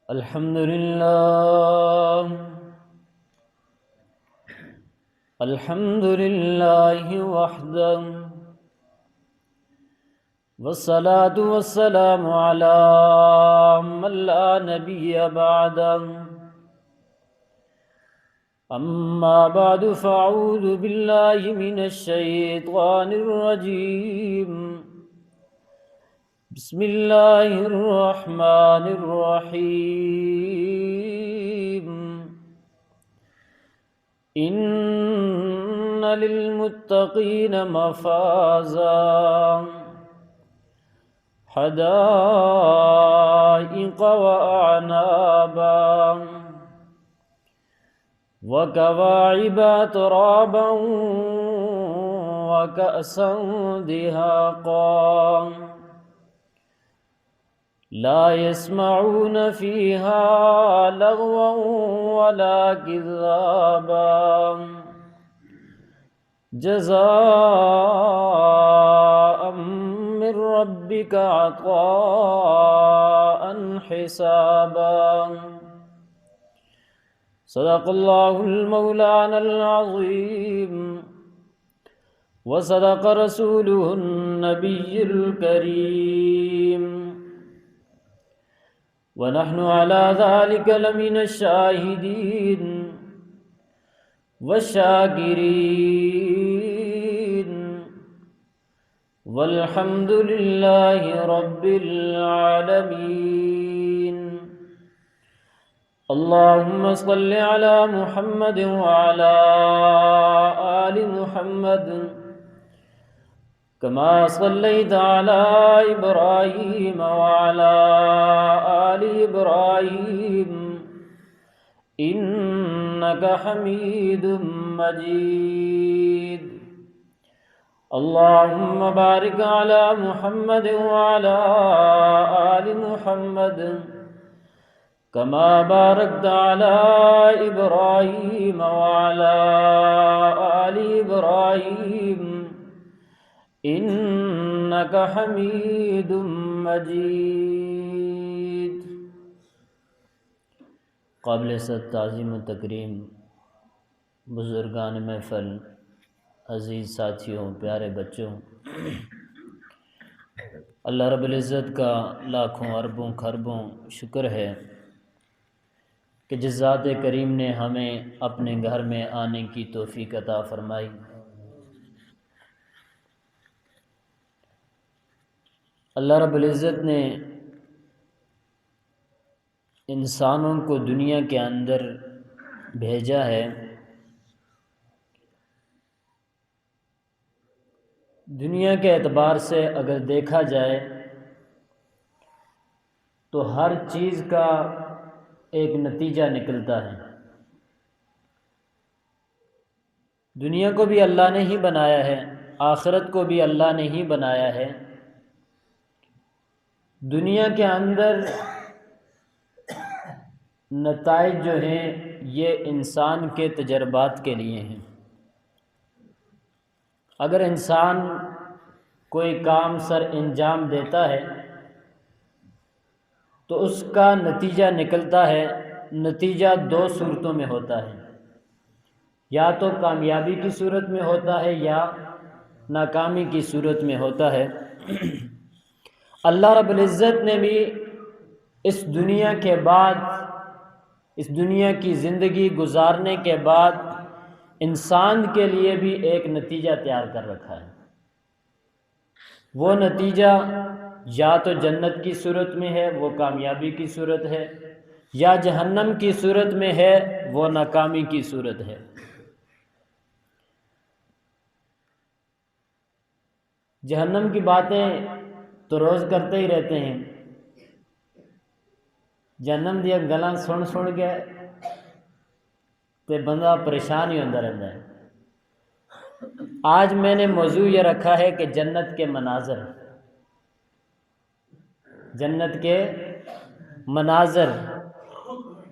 الحمد لله وحده، والصلاة والسلام على من لا نبي بعده. أما بعد، فأعوذ بالله من الشيطان الرجيم. بسم الله الرحمن الرحيم. إن للمتقين مفازا، حدائق وأعنابا، وكواعب أترابا، وكأسا دهاقا. لا يسمعون فيها لغوا ولا كذابا، جزاء من ربك عطاء حسابا. صدق الله المولانا العظيم، وصدق رسوله النبي الكريم، ونحن على ذلك لمن الشاهدين والشاكرين، والحمد لله رب العالمين. اللهم صل على محمد وعلى آل محمد، كما صليت على إبراهيم وعلى آل إبراهيم إنك حميد مجيد. اللهم بارك على محمد وعلى آل محمد، كما باركت على إبراهيم وعلى آل إبراهيم إنك حميد مجيد. قابل صد تعظیم و تکریم بزرگان محفل، عزیز ساتھیوں، پیارے بچوں، اللہ رب العزت کا لاکھوں اربوں خربوں شکر ہے کہ جس ذات کریم نے ہمیں اپنے گھر میں آنے کی توفیق عطا فرمائی. اللہ رب العزت نے انسانوں کو دنیا کے اندر بھیجا ہے. دنیا کے اعتبار سے اگر دیکھا جائے تو ہر چیز کا ایک نتیجہ نکلتا ہے. دنیا کو بھی اللہ نے ہی بنایا ہے، آخرت کو بھی اللہ نے ہی بنایا ہے. دنیا کے اندر نتائج جو ہیں یہ انسان کے تجربات کے لیے ہیں. اگر انسان کوئی کام سر انجام دیتا ہے تو اس کا نتیجہ نکلتا ہے. نتیجہ دو صورتوں میں ہوتا ہے، یا تو کامیابی کی صورت میں ہوتا ہے یا ناکامی کی صورت میں ہوتا ہے. اللہ رب العزت نے بھی اس دنیا کے بعد، اس دنیا کی زندگی گزارنے کے بعد انسان کے لیے بھی ایک نتیجہ تیار کر رکھا ہے. وہ نتیجہ یا تو جنت کی صورت میں ہے، وہ کامیابی کی صورت ہے، یا جہنم کی صورت میں ہے، وہ ناکامی کی صورت ہے. جہنم کی باتیں تو روز کرتے ہی رہتے ہیں. جہنم دیا گلاں سن کے تے بندہ پریشان ہی ہوتا رہتا ہے. آج میں نے موضوع یہ رکھا ہے کہ جنت کے مناظر، جنت کے مناظر،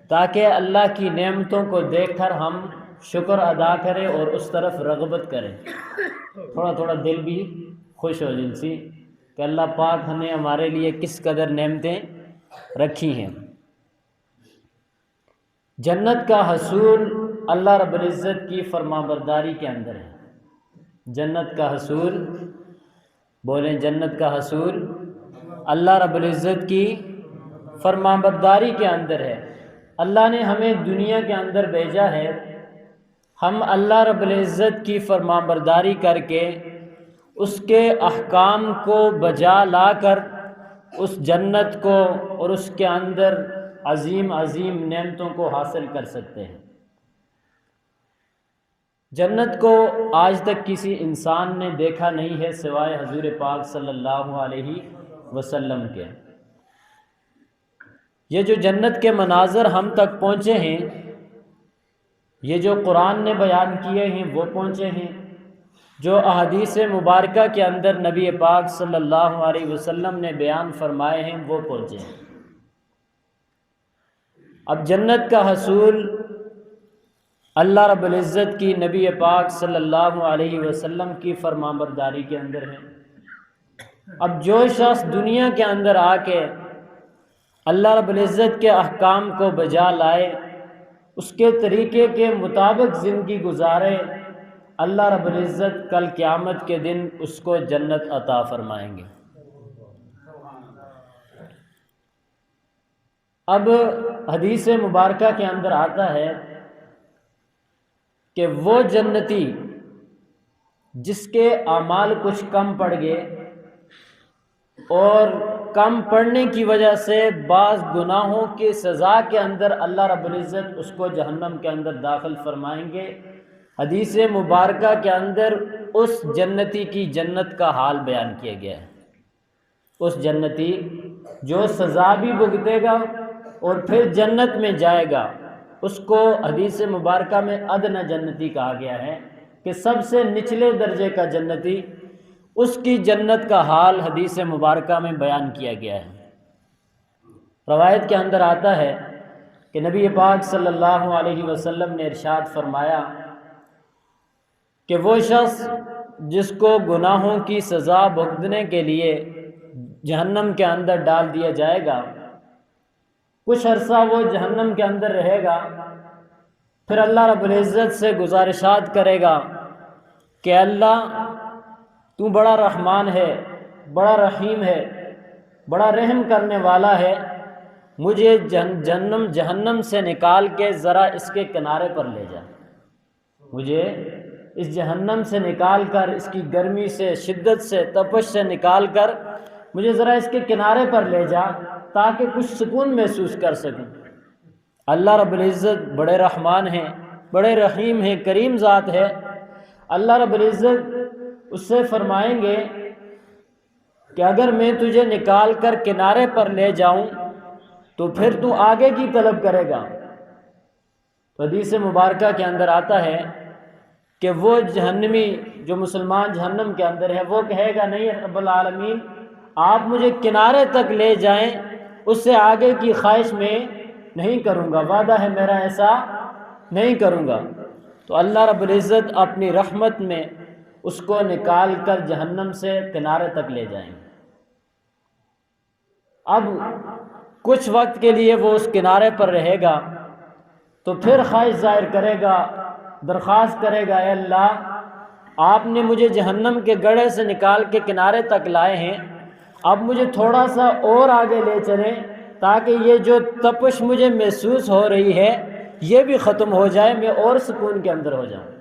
تاکہ اللہ کی نعمتوں کو دیکھ کر ہم شکر ادا کریں اور اس طرف رغبت کریں، تھوڑا تھوڑا دل بھی خوش ہو دل سی کہ اللہ پاک نے ہمارے لیے کس قدر نعمتیں رکھی ہیں۔ جنت کا حصول اللہ رب العزت کی فرمانبرداری کے اندر ہے۔ جنت کا حصول، بولیں جنت کا حصول اللہ رب العزت کی فرمانبرداری کے اندر ہے۔ اللہ نے ہمیں دنیا کے اندر بھیجا ہے، ہم اللہ رب العزت کی فرمانبرداری کر کے اس کے احکام کو بجا لا کر اس جنت کو اور اس کے اندر عظیم عظیم نعمتوں کو حاصل کر سکتے ہیں۔ جنت کو آج تک کسی انسان نے دیکھا نہیں ہے سوائے حضور پاک صلی اللہ علیہ وسلم کے۔ یہ جو جنت کے مناظر ہم تک پہنچے ہیں، یہ جو قرآن نے بیان کیے ہیں وہ پہنچے ہیں، جو احادیث مبارکہ کے اندر نبی پاک صلی اللہ علیہ وسلم نے بیان فرمائے ہیں وہ پہنچے ہیں۔ اب جنت کا حصول اللہ رب العزت کی نبی پاک صلی اللہ علیہ وسلم کی فرمانبرداری کے اندر ہے۔ اب جو شخص دنیا کے اندر آ کے اللہ رب العزت کے احکام کو بجا لائے، اس کے طریقے کے مطابق زندگی گزارے، اللہ رب العزت کل قیامت کے دن اس کو جنت عطا فرمائیں گے۔ اب حدیث مبارکہ کے اندر آتا ہے کہ وہ جنتی جس کے اعمال کچھ کم پڑ گئے اور کم پڑنے کی وجہ سے بعض گناہوں کی سزا کے اندر اللہ رب العزت اس کو جہنم کے اندر داخل فرمائیں گے، حدیث مبارکہ کے اندر اس جنتی کی جنت کا حال بیان کیا گیا ہے۔ اس جنتی جو سزا بھی بھگتے گا اور پھر جنت میں جائے گا، اس کو حدیث مبارکہ میں ادنی جنتی کہا گیا ہے کہ سب سے نچلے درجے کا جنتی، اس کی جنت کا حال حدیث مبارکہ میں بیان کیا گیا ہے۔ روایت کے اندر آتا ہے کہ نبی پاک صلی اللہ علیہ وسلم نے ارشاد فرمایا کہ وہ شخص جس کو گناہوں کی سزا بھگتنے کے لیے جہنم کے اندر ڈال دیا جائے گا، کچھ عرصہ وہ جہنم کے اندر رہے گا، پھر اللہ رب العزت سے گزارشات کرے گا کہ اللہ تو بڑا رحمان ہے، بڑا رحیم ہے، بڑا رحم کرنے والا ہے، مجھے جہنم سے نکال کے ذرا اس کے کنارے پر لے جا، مجھے اس جہنم سے نکال کر، اس کی گرمی سے، شدت سے، تپش سے نکال کر مجھے ذرا اس کے کنارے پر لے جا تاکہ کچھ سکون محسوس کر سکوں۔ اللہ رب العزت بڑے رحمان ہیں، بڑے رحیم ہیں، کریم ذات ہے۔ اللہ رب العزت اس سے فرمائیں گے کہ اگر میں تجھے نکال کر کنارے پر لے جاؤں تو پھر تو آگے کی طلب کرے گا۔ حدیث مبارکہ کے اندر آتا ہے کہ وہ جہنمی، جو مسلمان جہنم کے اندر ہے، وہ کہے گا نہیں رب العالمین، آپ مجھے کنارے تک لے جائیں، اس سے آگے کی خواہش میں نہیں کروں گا، وعدہ ہے میرا ایسا نہیں کروں گا۔ تو اللہ رب العزت اپنی رحمت میں اس کو نکال کر جہنم سے کنارے تک لے جائیں گے۔ اب کچھ وقت کے لیے وہ اس کنارے پر رہے گا تو پھر خواہش ظاہر کرے گا، درخواست کرے گا، اے اللہ آپ نے مجھے جہنم کے گڑھے سے نکال کے کنارے تک لائے ہیں، اب مجھے تھوڑا سا اور آگے لے چلیں تاکہ یہ جو تپش مجھے محسوس ہو رہی ہے یہ بھی ختم ہو جائے، میں اور سکون کے اندر ہو جاؤں۔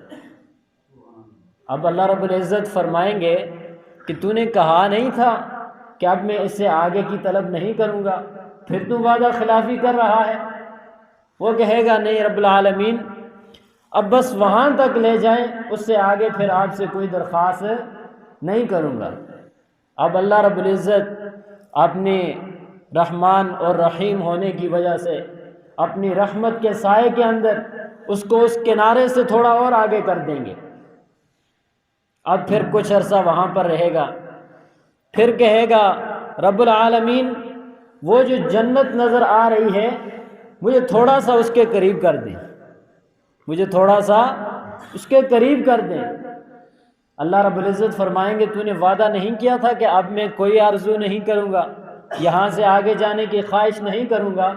اب اللہ رب العزت فرمائیں گے کہ تو نے کہا نہیں تھا کہ اب میں اس سے آگے کی طلب نہیں کروں گا، پھر تو وعدہ خلافی کر رہا ہے۔ وہ کہے گا نہیں رب العالمین، اب بس وہاں تک لے جائیں، اس سے آگے پھر آپ سے کوئی درخواست نہیں کروں گا۔ اب اللہ رب العزت اپنی رحمان اور رحیم ہونے کی وجہ سے اپنی رحمت کے سائے کے اندر اس کو اس کنارے سے تھوڑا اور آگے کر دیں گے۔ اب پھر کچھ عرصہ وہاں پر رہے گا، پھر کہے گا رب العالمین وہ جو جنت نظر آ رہی ہے مجھے تھوڑا سا اس کے قریب کر دیں، مجھے تھوڑا سا اس کے قریب کر دیں۔ اللہ رب العزت فرمائیں گے تو نے وعدہ نہیں کیا تھا کہ اب میں کوئی آرزو نہیں کروں گا، یہاں سے آگے جانے کی خواہش نہیں کروں گا؟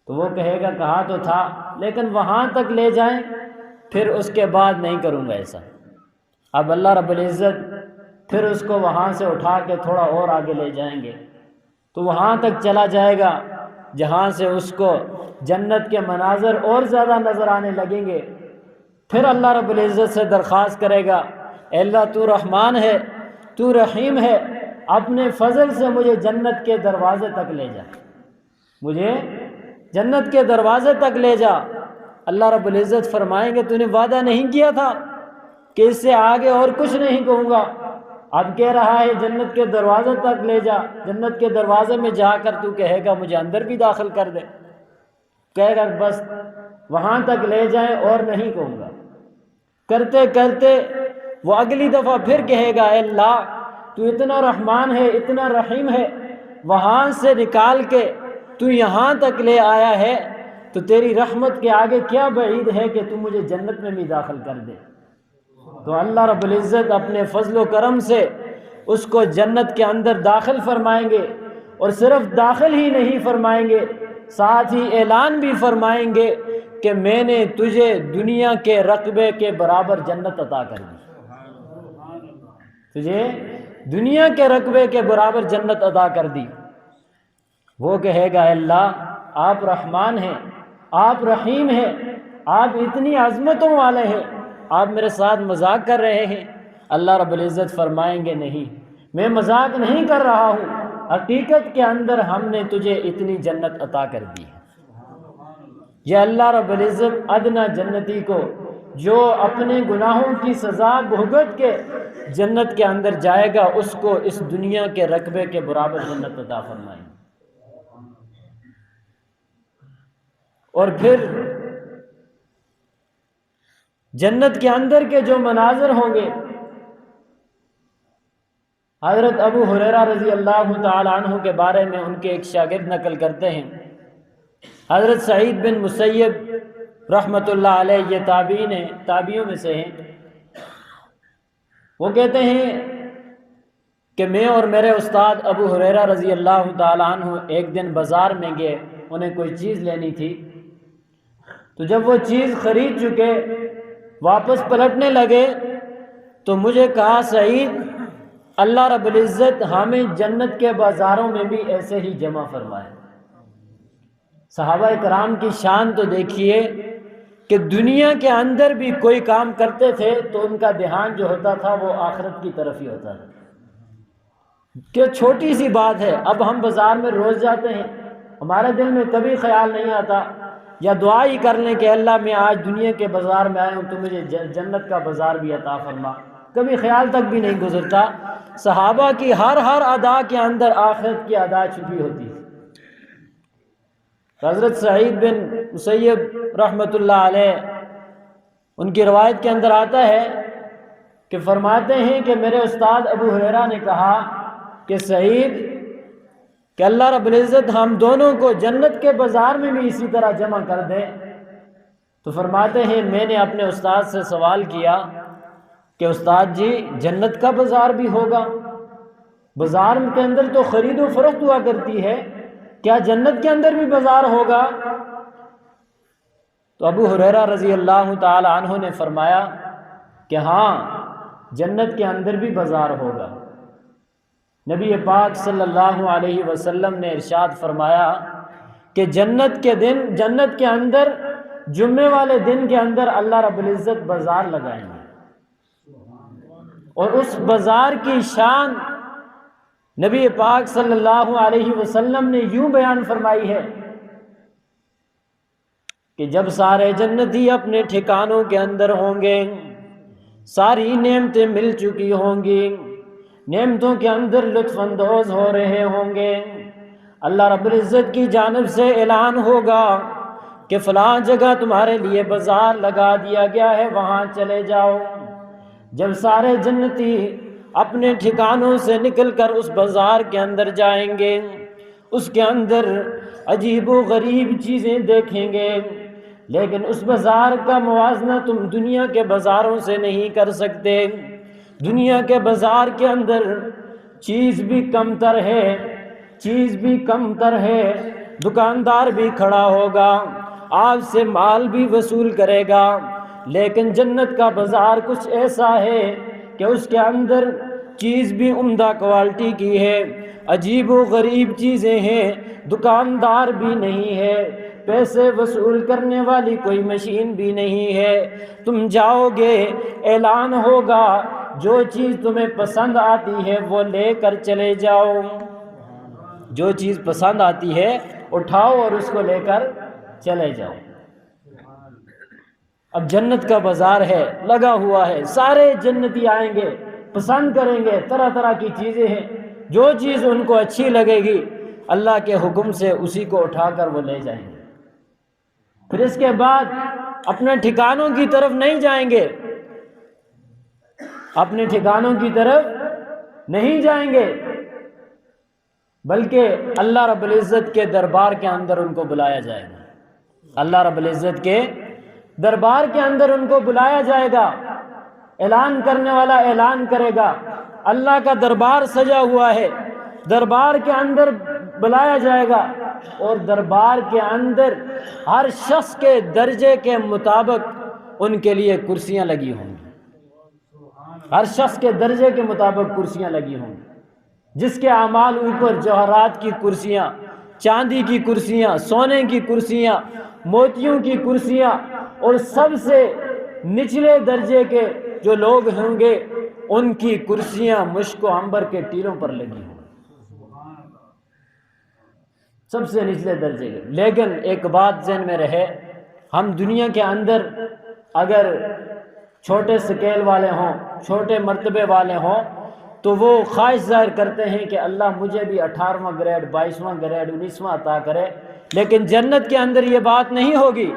تو وہ کہے گا کہا تو تھا، لیکن وہاں تک لے جائیں پھر اس کے بعد نہیں کروں گا ایسا۔ اب اللہ رب العزت پھر اس کو وہاں سے اٹھا کے تھوڑا اور آگے لے جائیں گے، تو وہاں تک چلا جائے گا جہاں سے اس کو جنت کے مناظر اور زیادہ نظر آنے لگیں گے۔ پھر اللہ رب العزت سے درخواست کرے گا، اے اللہ تو رحمان ہے، تو رحیم ہے، اپنے فضل سے مجھے جنت کے دروازے تک لے جا، مجھے جنت کے دروازے تک لے جا۔ اللہ رب العزت فرمائیں گے تو نے وعدہ نہیں کیا تھا کہ اس سے آگے اور کچھ نہیں کہوں گا، اب کہہ رہا ہے جنت کے دروازے تک لے جا۔ جنت کے دروازے میں جا کر تو کہے گا مجھے اندر بھی داخل کر دے، کہے گا بس وہاں تک لے جائیں اور نہیں کہوں گا۔ کرتے کرتے وہ اگلی دفعہ پھر کہے گا اے اللہ تو اتنا رحمان ہے، اتنا رحیم ہے، وہاں سے نکال کے تو یہاں تک لے آیا ہے، تو تیری رحمت کے آگے کیا بعید ہے کہ تو مجھے جنت میں بھی داخل کر دے۔ تو اللہ رب العزت اپنے فضل و کرم سے اس کو جنت کے اندر داخل فرمائیں گے، اور صرف داخل ہی نہیں فرمائیں گے، ساتھ ہی اعلان بھی فرمائیں گے کہ میں نے تجھے دنیا کے رقبے کے برابر جنت عطا کر دی، تجھے دنیا کے رقبے کے برابر جنت عطا کر دی۔ وہ کہے گا اے اللہ آپ رحمان ہیں، آپ رحیم ہیں، آپ اتنی عظمتوں والے ہیں، آپ میرے ساتھ مذاق کر رہے ہیں؟ اللہ رب العزت فرمائیں گے نہیں، میں مذاق نہیں کر رہا ہوں، حقیقت کے اندر ہم نے تجھے اتنی جنت عطا کر دی ہے۔ یہ اللہ رب العزت ادنا جنتی کو جو اپنے گناہوں کی سزا بھگت کے جنت کے اندر جائے گا، اس کو اس دنیا کے رقبے کے برابر جنت عطا فرمائیں گے۔ اور پھر جنت کے اندر کے جو مناظر ہوں گے، حضرت ابو ہریرہ رضی اللہ تعالی عنہ کے بارے میں ان کے ایک شاگرد نقل کرتے ہیں، حضرت سعید بن مسیب رحمۃ اللہ علیہ، یہ تابعین ہیں، تابعیوں میں سے ہیں، وہ کہتے ہیں کہ میں اور میرے استاد ابو ہریرہ رضی اللہ تعالی عنہ ایک دن بازار میں گئے، انہیں کوئی چیز لینی تھی، تو جب وہ چیز خرید چکے واپس پلٹنے لگے تو مجھے کہا سعید اللہ رب العزت ہمیں جنت کے بازاروں میں بھی ایسے ہی جمع فرمائے۔ صحابہ کرام کی شان تو دیکھیے کہ دنیا کے اندر بھی کوئی کام کرتے تھے تو ان کا دھیان جو ہوتا تھا وہ آخرت کی طرف ہی ہوتا تھا، کہ چھوٹی سی بات ہے، اب ہم بازار میں روز جاتے ہیں، ہمارے دل میں کبھی خیال نہیں آتا یا دعا ہی کر لیں کہ اللہ میں آج دنیا کے بازار میں آیا ہوں تو مجھے جنت کا بازار بھی عطا فرما، کبھی خیال تک بھی نہیں گزرتا۔ صحابہ کی ہر ادا کے اندر آخرت کی ادا چھپی ہوتی ہے۔ حضرت سعید بن مسیب رحمۃ اللہ علیہ، ان کی روایت کے اندر آتا ہے کہ فرماتے ہیں کہ میرے استاد ابو ہریرہ نے کہا کہ سعید کہ اللہ رب العزت ہم دونوں کو جنت کے بازار میں بھی اسی طرح جمع کر دے۔ تو فرماتے ہیں میں نے اپنے استاد سے سوال کیا کہ استاد جی جنت کا بازار بھی ہوگا؟ بازار کے اندر تو خرید و فروخت ہوا کرتی ہے، کیا جنت کے اندر بھی بازار ہوگا؟ تو ابو ہریرہ رضی اللہ تعالی عنہ نے فرمایا کہ ہاں جنت کے اندر بھی بازار ہوگا۔ نبی پاک صلی اللہ علیہ وسلم نے ارشاد فرمایا کہ جنت کے اندر جمعے والے دن کے اندر اللہ رب العزت بازار لگائیں گے، اور اس بازار کی شان نبی پاک صلی اللہ علیہ وسلم نے یوں بیان فرمائی ہے کہ جب سارے جنتی اپنے ٹھکانوں کے اندر ہوں گے، ساری نعمتیں مل چکی ہوں گی، نعمتوں کے اندر لطف اندوز ہو رہے ہوں گے، اللہ رب العزت کی جانب سے اعلان ہوگا کہ فلاں جگہ تمہارے لیے بازار لگا دیا گیا ہے، وہاں چلے جاؤ۔ جب سارے جنتی اپنے ٹھکانوں سے نکل کر اس بازار کے اندر جائیں گے، اس کے اندر عجیب و غریب چیزیں دیکھیں گے، لیکن اس بازار کا موازنہ تم دنیا کے بازاروں سے نہیں کر سکتے، دنیا کے بازار کے اندر چیز بھی کم تر ہے، دکاندار بھی کھڑا ہوگا، آپ سے مال بھی وصول کرے گا، لیکن جنت کا بازار کچھ ایسا ہے کہ اس کے اندر چیز بھی عمدہ کوالٹی کی ہے، عجیب و غریب چیزیں ہیں، دکاندار بھی نہیں ہے، پیسے وصول کرنے والی کوئی مشین بھی نہیں ہے۔ تم جاؤ گے، اعلان ہوگا، جو چیز تمہیں پسند آتی ہے وہ لے کر چلے جاؤ، جو چیز پسند آتی ہے اٹھاؤ اور اس کو لے کر چلے جاؤ۔ اب جنت کا بازار ہے، لگا ہوا ہے، سارے جنتی آئیں گے، پسند کریں گے، طرح طرح کی چیزیں ہیں، جو چیز ان کو اچھی لگے گی اللہ کے حکم سے اسی کو اٹھا کر وہ لے جائیں گے۔ پھر اس کے بعد اپنے ٹھکانوں کی طرف نہیں جائیں گے، اپنے ٹھکانوں کی طرف نہیں جائیں گے، بلکہ اللہ رب العزت کے دربار کے اندر ان کو بلایا جائے گا، اللہ رب العزت کے دربار کے اندر ان کو بلایا جائے گا، اعلان کرنے والا اعلان کرے گا، اللہ کا دربار سجا ہوا ہے، دربار کے اندر بلایا جائے گا، اور دربار کے اندر ہر شخص کے درجے کے مطابق ان کے لیے کرسیاں لگی ہوں گی، ہر شخص کے درجے کے مطابق کرسیاں لگی ہوں گی، جس کے اعمال اوپر جوہرات کی کرسیاں، چاندی کی کرسیاں، سونے کی کرسیاں، موتیوں کی کرسیاں، اور سب سے نچلے درجے کے جو لوگ ہوں گے ان کی کرسیاں مشک و عنبر کے ٹیلوں پر لگی ہوں، سب سے نچلے درجے کے۔ لیکن ایک بات ذہن میں رہے، ہم دنیا کے اندر اگر چھوٹے سکیل والے ہوں، چھوٹے مرتبے والے ہوں، تو وہ خواہش ظاہر کرتے ہیں کہ اللہ مجھے بھی 18واں گریڈ، 22واں گریڈ، 19واں عطا کرے، لیکن جنت کے اندر یہ بات نہیں ہوگی۔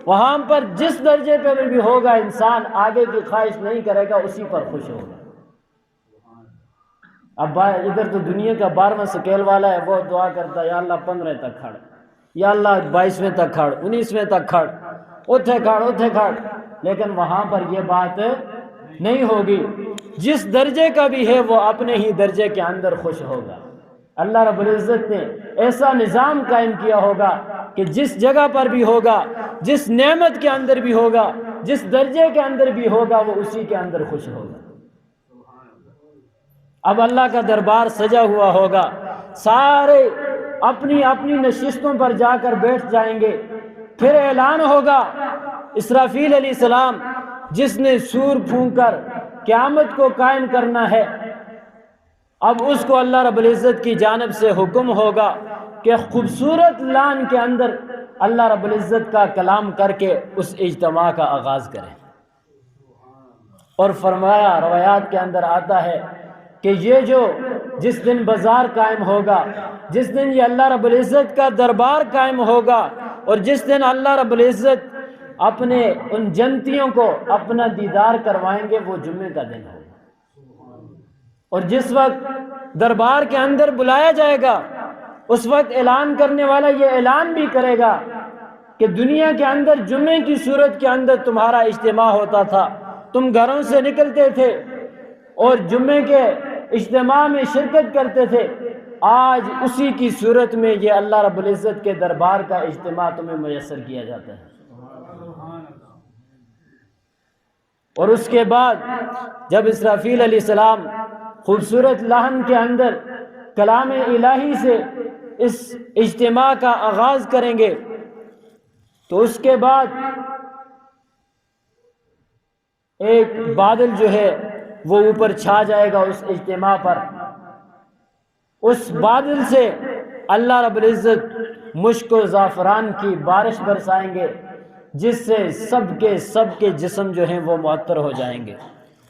وہاں پر جس درجے پہ بھی ہوگا انسان آگے کی خواہش نہیں کرے گا، اسی پر خوش ہوگا۔ اب ادھر تو دنیا کا 12واں سکیل والا ہے، وہ دعا کرتا ہے یا اللہ 15 تک کھڑ، یا اللہ 22ویں تک کھڑ، 19ویں تک کھڑ، اتھے کھڑ، لیکن وہاں پر یہ بات نہیں ہوگی۔ جس درجے کا بھی ہے وہ اپنے ہی درجے کے اندر خوش ہوگا۔ اللہ رب العزت نے ایسا نظام قائم کیا ہوگا کہ جس جگہ پر بھی ہوگا، جس نعمت کے اندر بھی ہوگا، جس درجے کے اندر بھی ہوگا، وہ اسی کے اندر خوش ہوگا۔ اب اللہ کا دربار سجا ہوا ہوگا، سارے اپنی اپنی نشستوں پر جا کر بیٹھ جائیں گے، پھر اعلان ہوگا، اسرافیل علیہ السلام جس نے سور پھونک کر قیامت کو قائم کرنا ہے، اب اس کو اللہ رب العزت کی جانب سے حکم ہوگا کہ خوبصورت لان کے اندر اللہ رب العزت کا کلام کر کے اس اجتماع کا آغاز کریں۔ اور فرمایا، روایات کے اندر آتا ہے کہ یہ جو جس دن بازار قائم ہوگا، جس دن یہ اللہ رب العزت کا دربار قائم ہوگا، اور جس دن اللہ رب العزت اپنے ان جنتیوں کو اپنا دیدار کروائیں گے، وہ جمعے کا دن ہوگا۔ اور جس وقت دربار کے اندر بلایا جائے گا، اس وقت اعلان کرنے والا یہ اعلان بھی کرے گا کہ دنیا کے اندر جمعے کی صورت کے اندر تمہارا اجتماع ہوتا تھا، تم گھروں سے نکلتے تھے اور جمعے کے اجتماع میں شرکت کرتے تھے، آج اسی کی صورت میں یہ اللہ رب العزت کے دربار کا اجتماع تمہیں میسر کیا جاتا ہے۔ اور اس کے بعد جب اسرافیل علیہ السلام خوبصورت لحن کے اندر کلام الہی سے اس اجتماع کا آغاز کریں گے، تو اس کے بعد ایک بادل جو ہے وہ اوپر چھا جائے گا اس اجتماع پر، اس بادل سے اللہ رب العزت مشک و زعفران کی بارش برسائیں گے، جس سے سب کے جسم جو ہیں وہ معطر ہو جائیں گے،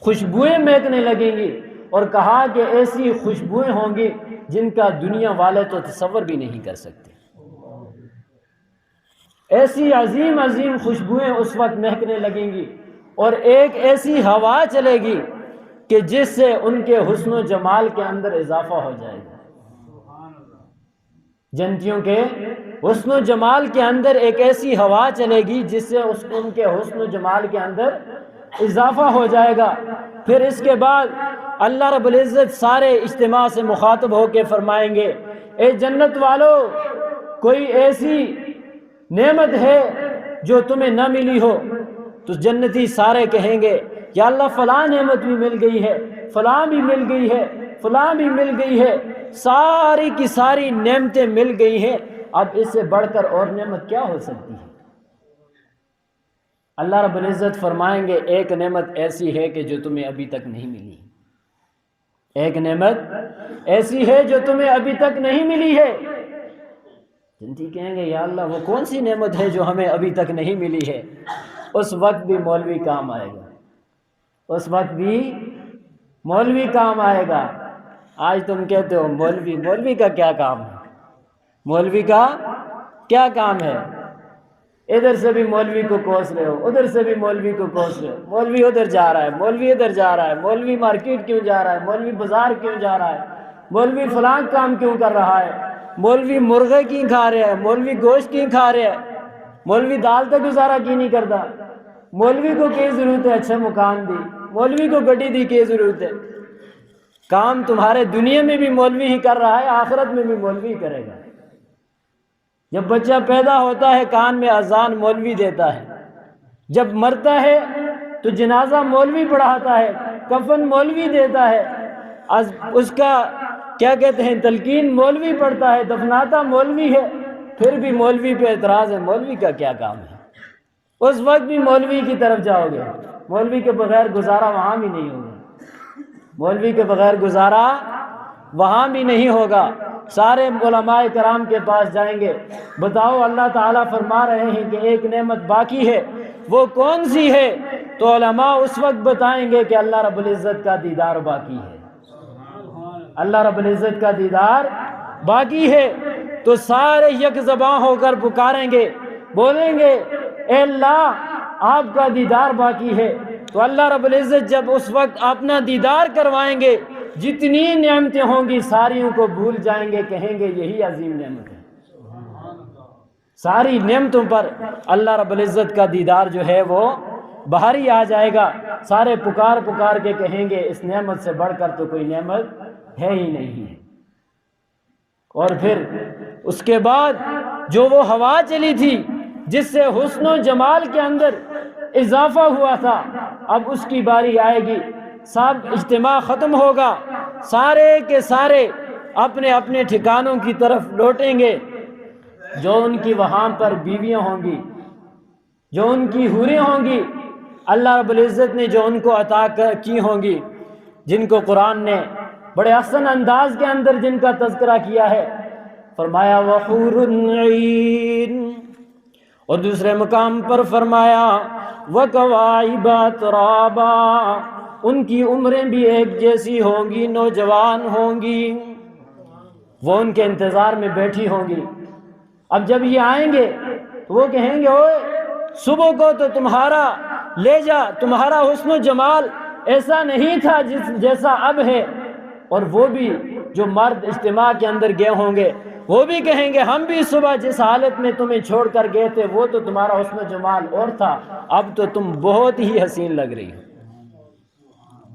خوشبوئیں مہکنے لگیں گی، اور کہا کہ ایسی خوشبوئیں ہوں گی جن کا دنیا والے تو تصور بھی نہیں کر سکتے۔ ایسی عظیم عظیم خوشبوئیں اس وقت مہکنے لگیں گی، اور ایک ایسی ہوا چلے گی کہ جس سے ان کے حسن و جمال کے اندر اضافہ ہو جائے گا۔ جنتیوں کے حسن و جمال کے اندر ایک ایسی ہوا چلے گی جس سے ان کے حسن و جمال کے اندر اضافہ ہو جائے گا۔ پھر اس کے بعد اللہ رب العزت سارے اجتماع سے مخاطب ہو کے فرمائیں گے، اے جنت والو، کوئی ایسی نعمت ہے جو تمہیں نہ ملی ہو؟ تو جنتی سارے کہیں گے یا اللہ فلاں نعمت بھی مل گئی ہے، فلاں بھی مل گئی ہے، فلاں بھی مل گئی ہے، ساری کی ساری نعمتیں مل گئی ہیں، اب اس سے بڑھ کر اور نعمت کیا ہو سکتی ہے؟ اللہ رب العزت فرمائیں گے ایک نعمت ایسی ہے کہ جو تمہیں ابھی تک نہیں ملی، ایک نعمت ایسی ہے جو تمہیں ابھی تک نہیں ملی ہے۔ جنتی کہیں گے یا اللہ وہ کون سی نعمت ہے جو ہمیں ابھی تک نہیں ملی ہے؟ اس وقت بھی مولوی کام آئے گا، اس وقت بھی مولوی کام آئے گا۔ آج تم کہتے ہو مولوی کا کیا کام ہے؟ مولوی کا کیا کام ہے؟ ادھر سے بھی مولوی کو کوس رہے ہو، ادھر سے بھی مولوی کو کوس رہے ہو، مولوی ادھر جا رہا ہے، مولوی ادھر جا رہا ہے، مولوی مارکیٹ کیوں جا رہا ہے، مولوی بازار کیوں جا رہا ہے، مولوی فلاں کام کیوں کر رہا ہے، مولوی مرغے کیوں کھا رہے ہیں، مولوی گوشت کیوں کھا رہے ہیں، مولوی دال تک گزارا کیوں نہیں کرتا، مولوی کو کیا ضرورت ہے اچھا مکان دی، مولوی کو گڈی دی کیا ضرورت ہے؟ کام تمہارے دنیا میں بھی مولوی ہی کر رہا ہے، آخرت میں بھی مولوی کرے گا۔ جب بچہ پیدا ہوتا ہے کان میں اذان مولوی دیتا ہے، جب مرتا ہے تو جنازہ مولوی پڑھاتا ہے، کفن مولوی دیتا ہے، اس کا کیا کہتے ہیں تلقین مولوی پڑھتا ہے، دفناتا مولوی ہے، پھر بھی مولوی پہ اعتراض ہے، مولوی کا کیا کام ہے؟ اس وقت بھی مولوی کی طرف جاؤ گے، مولوی کے بغیر گزارا وہاں بھی نہیں ہوگا، مولوی کے بغیر گزارا وہاں بھی نہیں ہوگا۔ سارے علماء کرام کے پاس جائیں گے، بتاؤ اللہ تعالیٰ فرما رہے ہیں کہ ایک نعمت باقی ہے، وہ کون سی ہے؟ تو علماء اس وقت بتائیں گے کہ اللہ رب العزت کا دیدار باقی ہے، اللہ رب العزت کا دیدار باقی ہے۔ تو سارے یک زباں ہو کر پکاریں گے، بولیں گے اے اللہ آپ کا دیدار باقی ہے۔ تو اللہ رب العزت جب اس وقت اپنا دیدار کروائیں گے، جتنی نعمتیں ہوں گی ساریوں کو بھول جائیں گے، کہیں گے یہی عظیم نعمت ہے۔ ساری نعمتوں پر اللہ رب العزت کا دیدار جو ہے وہ باہر ہی آ جائے گا، سارے پکار پکار کے کہیں گے اس نعمت سے بڑھ کر تو کوئی نعمت ہے ہی نہیں۔ اور پھر اس کے بعد جو وہ ہوا چلی تھی جس سے حسن و جمال کے اندر اضافہ ہوا تھا، اب اس کی باری آئے گی، سب اجتماع ختم ہوگا، سارے کے سارے اپنے اپنے ٹھکانوں کی طرف لوٹیں گے، جو ان کی وہاں پر بیویاں ہوں گی، جو ان کی حوریں ہوں گی، اللہ رب العزت نے جو ان کو عطا کی ہوں گی، جن کو قرآن نے بڑے احسن انداز کے اندر جن کا تذکرہ کیا ہے، فرمایا وحور عین، اور دوسرے مقام پر فرمایا وکواعب اترابا، ان کی عمریں بھی ایک جیسی ہوں گی، نوجوان ہوں گی، وہ ان کے انتظار میں بیٹھی ہوں گی۔ اب جب یہ آئیں گے تو وہ کہیں گے اوے صبح کو تو تمہارا لہجہ، تمہارا حسن و جمال ایسا نہیں تھا جیسا اب ہے، اور وہ بھی جو مرد اجتماع کے اندر گئے ہوں گے وہ بھی کہیں گے ہم بھی صبح جس حالت میں تمہیں چھوڑ کر گئے تھے وہ تو تمہارا حسن و جمال اور تھا، اب تو تم بہت ہی حسین لگ رہی ہو۔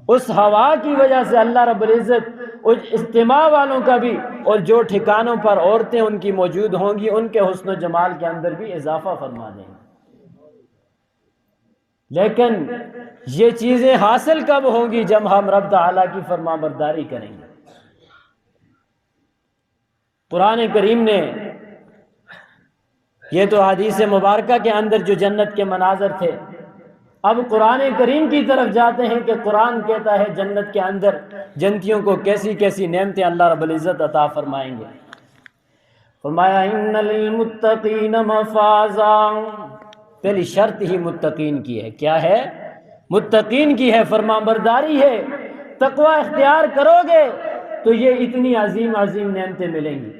اس ہوا کی وجہ سے اللہ رب العزت اس اجتماع والوں کا بھی اور جو ٹھکانوں پر عورتیں ان کی موجود ہوں گی ان کے حسن و جمال کے اندر بھی اضافہ فرما دیں گے۔ لیکن یہ چیزیں حاصل کب ہوں گی؟ جب ہم رب تعالیٰ کی فرما برداری کریں گے۔ قرآن کریم نے یہ تو حدیث مبارکہ کے اندر جو جنت کے مناظر تھے، اب قرآن کریم کی طرف جاتے ہیں کہ قرآن کہتا ہے جنت کے اندر جنتیوں کو کیسی کیسی نعمتیں اللہ رب العزت عطا فرمائیں گے۔ فرمایا ان للمتقین مفازا، پہلی شرط ہی متقین کی ہے، کیا ہے؟ متقین کی ہے، فرما برداری ہے، تقوی اختیار کرو گے تو یہ اتنی عظیم عظیم نعمتیں ملیں گی۔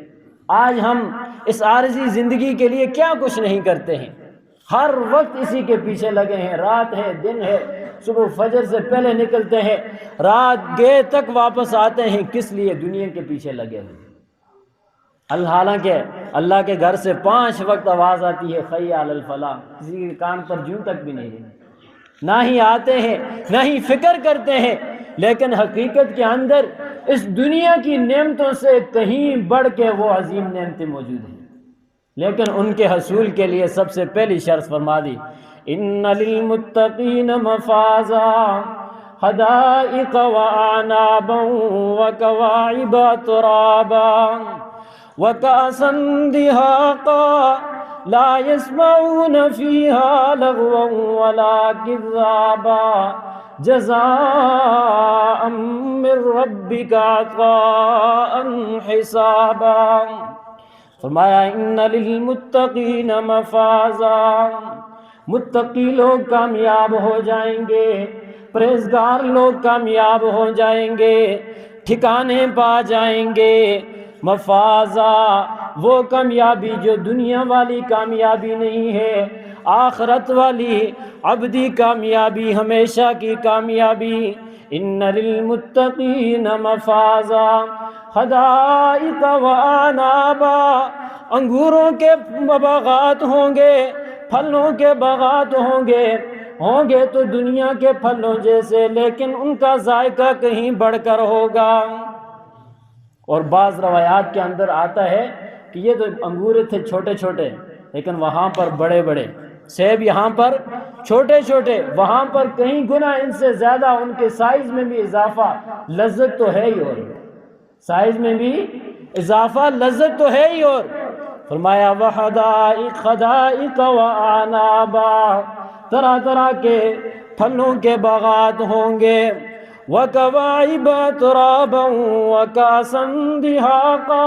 آج ہم اس عارضی زندگی کے لیے کیا کچھ نہیں کرتے ہیں، ہر وقت اسی کے پیچھے لگے ہیں، رات ہے دن ہے، صبح فجر سے پہلے نکلتے ہیں، رات گئے تک واپس آتے ہیں، کس لیے؟ دنیا کے پیچھے لگے ہوئے۔ حالانکہ اللہ کے گھر سے 5 وقت آواز آتی ہے حی علی الفلاح، کسی کے کان پر جوں تک بھی نہیں ہے۔ نہ ہی آتے ہیں، نہ ہی فکر کرتے ہیں، لیکن حقیقت کے اندر اس دنیا کی نعمتوں سے کہیں بڑھ کے وہ عظیم نعمتیں موجود ہیں، لیکن ان کے حصول کے لیے سب سے پہلی شرط فرما دی، ان للمتقین مفازا حدائق واعنابا وکواعب ترابا وکأسا دہاقا لا يسمعون فيها لغوا ولا كذابا جزاء من ربك عطاء حسابا۔ فرمایا ان للمتقین مفازا، متقی لوگ کامیاب ہو جائیں گے، پرہیزگار لوگ کامیاب ہو جائیں گے، ٹھکانے پا جائیں گے۔ مفازا وہ کامیابی جو دنیا والی کامیابی نہیں ہے، آخرت والی ابدی کامیابی، ہمیشہ کی کامیابی۔ ان للمتقین مفازا حدائق واعنابا، انگوروں کے باغات ہوں گے، پھلوں کے باغات ہوں گے تو دنیا کے پھلوں جیسے، لیکن ان کا ذائقہ کہیں بڑھ کر ہوگا۔ اور بعض روایات کے اندر آتا ہے کہ یہ تو انگور تھے چھوٹے چھوٹے، لیکن وہاں پر بڑے بڑے، سیب یہاں پر چھوٹے چھوٹے، وہاں پر کہیں گنا ان سے زیادہ، ان کے سائز میں بھی اضافہ، لذت تو ہے ہی، اور سائز میں بھی اضافہ، لذت تو ہے ہی۔ اور فرمایا وحدائق حدائق واعنابا، طرح طرح کے پھلوں کے باغات ہوں گے، وکواعب ترابا وکاسا دہاقا،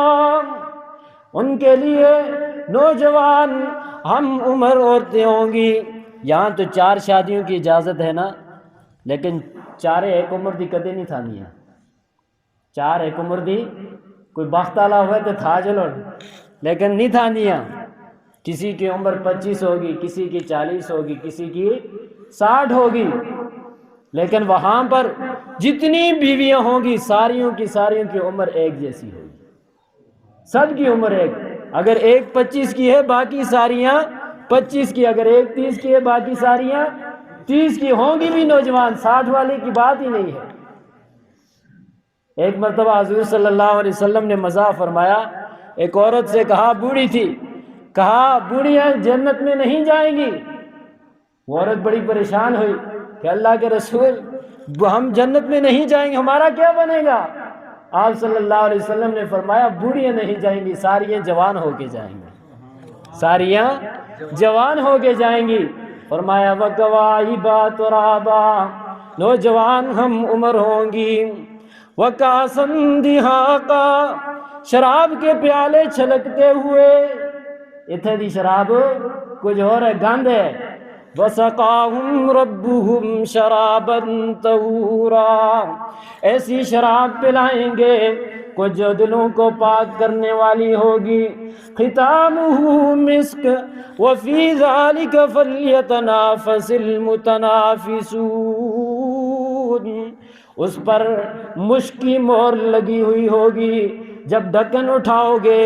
ان کے لیے نوجوان ہم عمر عورتیں ہوں گی۔ یہاں تو 4 شادیوں کی اجازت ہے نا، لیکن 4 ایک عمر دی کدے نہیں تھا نہیں، 4 ایک عمر دی کوئی بخت والا ہوئے تو تھا چلو، لیکن نہیں تھا نہیں۔ کسی کی عمر 25 ہوگی، کسی کی 40 ہوگی، کسی کی 60 ہوگی، لیکن وہاں پر جتنی بیویاں ہوں گی ساریوں کی عمر ایک جیسی ہوگی، سب کی عمر ایک۔ اگر ایک 25 کی ہے باقی ساریاں 25 کی، اگر ایک 30 کی ہے باقی ساریاں 30 کی، ہوں گی بھی نوجوان، 60 والے کی بات ہی نہیں ہے۔ ایک مرتبہ حضور صلی اللہ علیہ وسلم نے مزاح فرمایا، ایک عورت سے کہا، بوڑھی تھی، کہا بوڑھیاں جنت میں نہیں جائیں گی۔ وہ عورت بڑی پریشان ہوئی کہ اللہ کے رسول ہم جنت میں نہیں جائیں گے، ہمارا کیا بنے گا؟ آپ صلی اللہ علیہ وسلم نے فرمایا بوڑھیاں نہیں جائیں گی، ساریاں جوان ہو کے جائیں گی، ساریاں جوان ہو کے جائیں گی۔ فرمایا وکواعب ترابا، نوجوان ہم عمر ہوں گی، وکاسا دہاقا، شراب کے پیالے چھلکتے ہوئے، اتھے دی شراب کچھ اور ہے، گند ہے۔ وَسَقَاهُمْ رَبُّهُمْ شَرَابًا طَهُورًا، ایسی شراب پلائیں گے کچھ جو دلوں کو پاک کرنے والی ہوگی۔ ختامُهُ مِسْكٌ وَفِي ذَلِكَ فَلْيَتَنَافَسِ الْمُتَنَافِسُونَ، اس پر مشک کی مہر لگی ہوئی ہوگی، جب ڈھکن اٹھاؤ گے،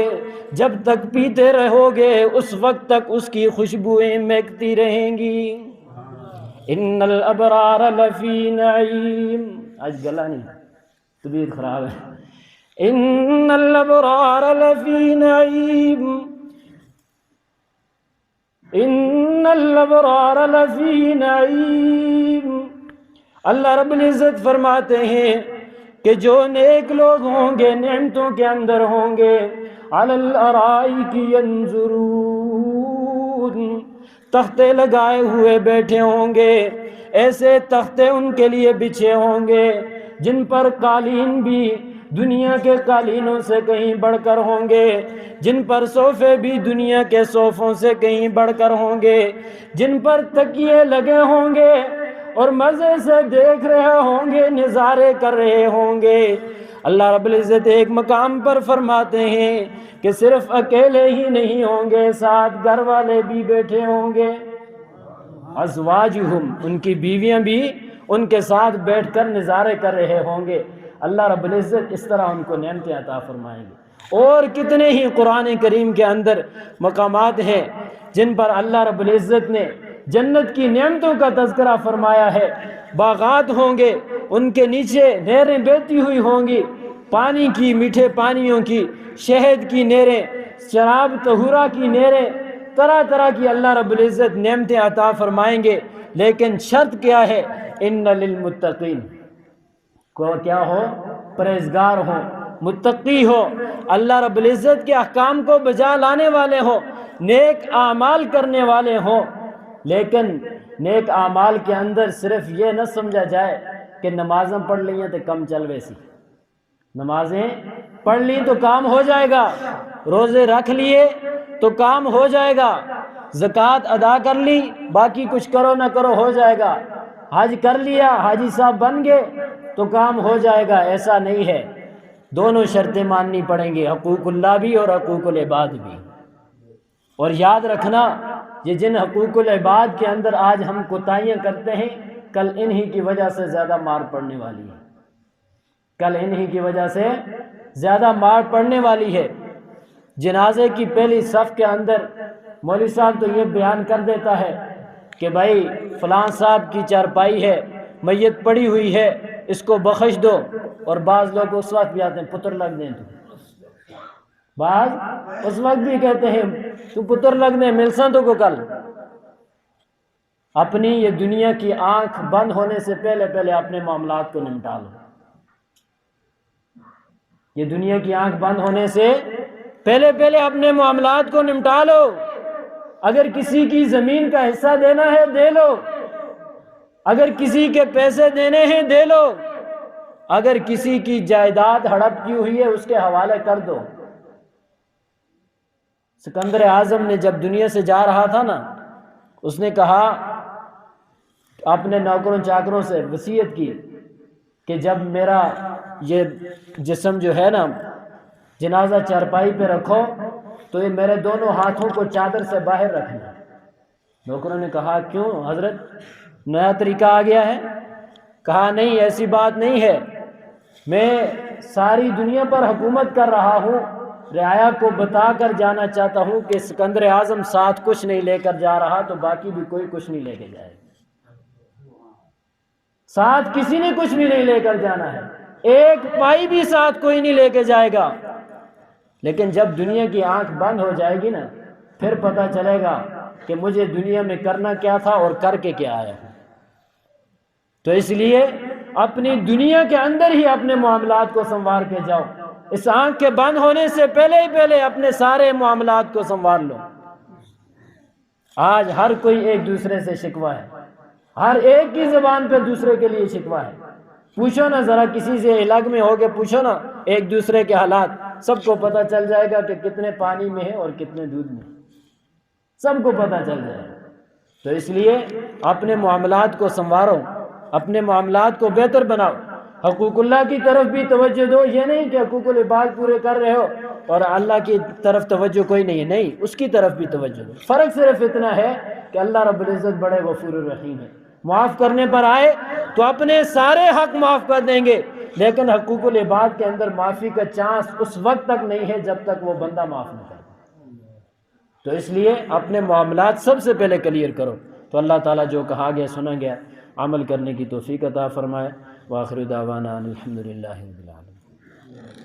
جب تک پیتے رہو گے، اس وقت تک اس کی خوشبوئیں مہکتی رہیں گی۔ ان الابرار لفی نعیم، آج گلا نہیں، طبیعت خراب ہے۔ ان الابرار لفی نعیم، ان الابرار لفی نعیم، اللہ رب العزت فرماتے ہیں کہ جو نیک لوگ ہوں گے نعمتوں کے اندر ہوں گے، علی الارائک ینظرون، تختے لگائے ہوئے بیٹھے ہوں گے، ایسے تختے ان کے لیے بچھے ہوں گے جن پر قالین بھی دنیا کے قالینوں سے کہیں بڑھ کر ہوں گے، جن پر صوفے بھی دنیا کے صوفوں سے کہیں بڑھ کر ہوں گے، جن پر تکیے لگے ہوں گے اور مزے سے دیکھ رہے ہوں گے، نظارے کر رہے ہوں گے۔ اللہ رب العزت ایک مقام پر فرماتے ہیں کہ صرف اکیلے ہی نہیں ہوں گے، ساتھ گھر والے بھی بیٹھے ہوں گے، ازواجہم، ان کی بیویاں بھی ان کے ساتھ بیٹھ کر نظارے کر رہے ہوں گے۔ اللہ رب العزت اس طرح ان کو نعمتیں عطا فرمائیں گے۔ اور کتنے ہی قرآن کریم کے اندر مقامات ہیں جن پر اللہ رب العزت نے جنت کی نعمتوں کا تذکرہ فرمایا ہے۔ باغات ہوں گے، ان کے نیچے نہریں بہتی ہوئی ہوں گی، پانی کی، میٹھے پانیوں کی، شہد کی نہریں، شراب طہورہ کی نہریں، طرح طرح کی اللہ رب العزت نعمتیں عطا فرمائیں گے۔ لیکن شرط کیا ہے؟ ان للمتقین کو کیا ہو؟ پرہیزگار ہو، متقی ہو، اللہ رب العزت کے احکام کو بجا لانے والے ہوں، نیک اعمال کرنے والے ہوں۔ لیکن نیک اعمال کے اندر صرف یہ نہ سمجھا جائے کہ نمازیں پڑھ لی ہیں تو کم چل ویسی، نمازیں پڑھ لی تو کام ہو جائے گا، روزے رکھ لیے تو کام ہو جائے گا، زکوٰۃ ادا کر لی، باقی کچھ کرو نہ کرو ہو جائے گا، حج کر لیا، حاجی صاحب بن گئے تو کام ہو جائے گا۔ ایسا نہیں ہے، دونوں شرطیں ماننی پڑیں گی، حقوق اللہ بھی اور حقوق العباد بھی۔ اور یاد رکھنا، یہ جن حقوق العباد کے اندر آج ہم کوتاہیاں کرتے ہیں، کل انہی کی وجہ سے زیادہ مار پڑنے والی ہے، کل انہی کی وجہ سے زیادہ مار پڑنے والی ہے۔ جنازے کی پہلی صف کے اندر مولوی صاحب تو یہ بیان کر دیتا ہے کہ بھائی فلاں صاحب کی چارپائی ہے، میت پڑی ہوئی ہے، اس کو بخش دو، اور بعض لوگ اس وقت بھی آتے ہیں پتر لگ دیں تو، بعض اس وقت بھی کہتے ہیں تو پتر لگ دیں ملساں تو کو کل۔ اپنی یہ دنیا کی آنکھ بند ہونے سے پہلے پہلے اپنے معاملات کو نمٹا لو، یہ دنیا کی آنکھ بند ہونے سے پہلے پہلے اپنے معاملات کو نمٹا لو۔ اگر کسی کی زمین کا حصہ دینا ہے دے لو، اگر کسی کے پیسے دینے ہیں دے لو، اگر کسی کی جائیداد ہڑپ کی ہوئی ہے اس کے حوالے کر دو۔ سکندر اعظم نے جب دنیا سے جا رہا تھا نا، اس نے کہا، اپنے نوکروں چاکروں سے وصیت کی کہ جب میرا یہ جسم جو ہے نا جنازہ چارپائی پہ رکھو تو یہ میرے دونوں ہاتھوں کو چادر سے باہر رکھنا۔ نوکروں نے کہا کیوں حضرت، نیا طریقہ آ گیا ہے؟ کہا نہیں، ایسی بات نہیں ہے، میں ساری دنیا پر حکومت کر رہا ہوں، رعایا کو بتا کر جانا چاہتا ہوں کہ سکندر اعظم ساتھ کچھ نہیں لے کر جا رہا تو باقی بھی کوئی کچھ نہیں لے کے جائے، ساتھ کسی نے کچھ بھی نہیں لے کر جانا ہے، ایک پائی بھی ساتھ کوئی نہیں لے کے جائے گا۔ لیکن جب دنیا کی آنکھ بند ہو جائے گی نا، پھر پتہ چلے گا کہ مجھے دنیا میں کرنا کیا تھا اور کر کے کیا آیا ہوں۔ تو اس لیے اپنی دنیا کے اندر ہی اپنے معاملات کو سنوار کے جاؤ، اس آنکھ کے بند ہونے سے پہلے ہی پہلے اپنے سارے معاملات کو سنوار لو۔ آج ہر کوئی ایک دوسرے سے شکوہ ہے، ہر ایک کی زبان پہ دوسرے کے لیے شکوہ ہے۔ پوچھو نا ذرا کسی سے الگ میں ہو کے پوچھو نا ایک دوسرے کے حالات، سب کو پتہ چل جائے گا کہ کتنے پانی میں ہے اور کتنے دودھ میں، سب کو پتہ چل جائے گا۔ تو اس لیے اپنے معاملات کو سنوارو، اپنے معاملات کو بہتر بناؤ، حقوق اللہ کی طرف بھی توجہ دو۔ یہ نہیں کہ حقوق العباد پورے کر رہے ہو اور اللہ کی طرف توجہ کوئی نہیں ہے، نہیں، اس کی طرف بھی توجہ دو۔ فرق صرف اتنا ہے کہ اللہ رب العزت بڑے غفور الرحیم ہے، معاف کرنے پر آئے تو اپنے سارے حق معاف کر دیں گے، لیکن حقوق العباد کے اندر معافی کا چانس اس وقت تک نہیں ہے جب تک وہ بندہ معاف نہ کرے۔ تو اس لیے اپنے معاملات سب سے پہلے کلیئر کرو۔ تو اللہ تعالیٰ جو کہا گیا سنا گیا عمل کرنے کی توفیق عطا فرمائے۔ وآخر دعوانا الحمدللہ رب العالمین۔